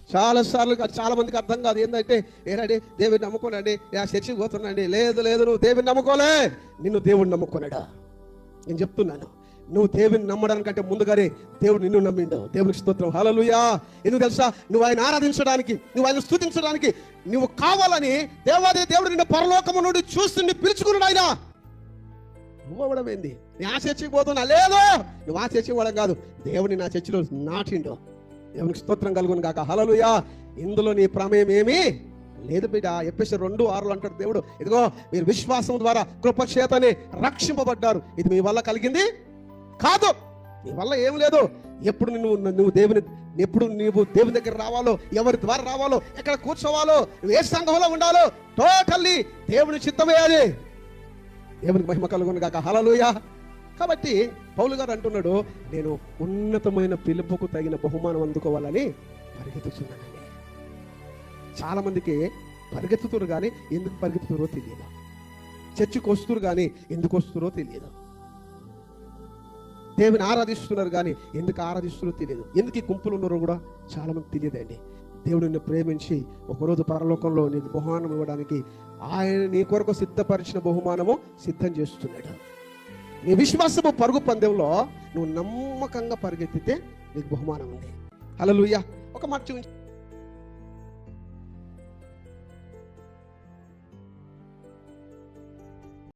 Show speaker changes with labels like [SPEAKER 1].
[SPEAKER 1] చాలా మందికి అర్థం కాదు. ఏంటంటే ఏనండి దేవుడిని నమ్ముకోనండి, చర్చికి పోతున్నాండి. లేదు నువ్వు దేవుడిని నమ్ముకోలే, నిన్ను దేవుడిని నమ్ముకున్నాడా. నేను చెప్తున్నాను, నువ్వు దేవుని నమ్మడానికంటే ముందుగానే దేవుడు నిన్ను నమ్మిండు. దేవునికి స్తోత్రం, హల్లెలూయా. ఎందుకు తెలుసా? నువ్వు ఆయన ఆరాధించడానికి, నువ్వు ఆయన స్తుతించడానికి నువ్వు కావాలని దేవుడు నిన్ను పరలోకము నుండి చూసి పిలుచుకున్నాడు. ఆయన నువ్వు అవ్వడం ఏంది? నీ ఆ చర్చికి పోతున్నా, లేదు నువ్వు ఆ చర్చికి పోవడం కాదు, దేవుడిని నా చర్చిలో నాటిండు. దేవునికి స్తోత్రం కలుగును గాక, హల్లెలూయా. ఇందులో నీ ప్రమేయం ఏమీ లేదు బిడ్డ. ఎఫెసీయులు 2:6 అంటాడు దేవుడు, ఇదిగో మీరు విశ్వాసం ద్వారా కృపచేతనే రక్షింపబడ్డారు. ఇది మీ వల్ల కలిగింది కాదు, నీ వల్ల ఏం లేదు. ఎప్పుడు నువ్వు దేవుని దగ్గర రావాలో, ఎవరి ద్వారా రావాలో, ఎక్కడ కూర్చోవాలో, నువ్వు ఏ సంఘంలో ఉండాలో, టోటల్లీ దేవుని చిత్తమే అది. దేవునికి మహిమ కలుగును గాక, హల్లెలూయా. కాబట్టి పౌలు గారు అంటున్నాడు, నేను ఉన్నతమైన పిలుపుకు తగిన బహుమానం అందుకోవాలని పరిగెత్తుతున్నానండి. చాలా మందికి పరిగెత్తుతున్నారు కానీ ఎందుకు పరిగెత్తుతారో తెలియదు. చర్చికి వస్తున్నారు కానీ ఎందుకు వస్తున్నారో తెలియదు. దేవుని ఆరాధిస్తున్నారు కానీ ఎందుకు ఆరాధిస్తున్నారో తెలియదు. ఎందుకు ఈ గుంపులు ఉన్నారో కూడా చాలా మంది తెలియదండి. దేవుడు నిన్ను ప్రేమించి ఒకరోజు పరలోకంలో నీకు బహుమానం ఇవ్వడానికి ఆయన నీ కొరకు సిద్ధపరిచిన బహుమానము సిద్ధం చేస్తున్నాడు. నీ విశ్వాసము పరుగు పందెంలో నువ్వు నమ్మకంగా పరిగెత్తితే నీకు బహుమానం ఉంది. హల్లెలూయా. ఒక మాట చూపించు.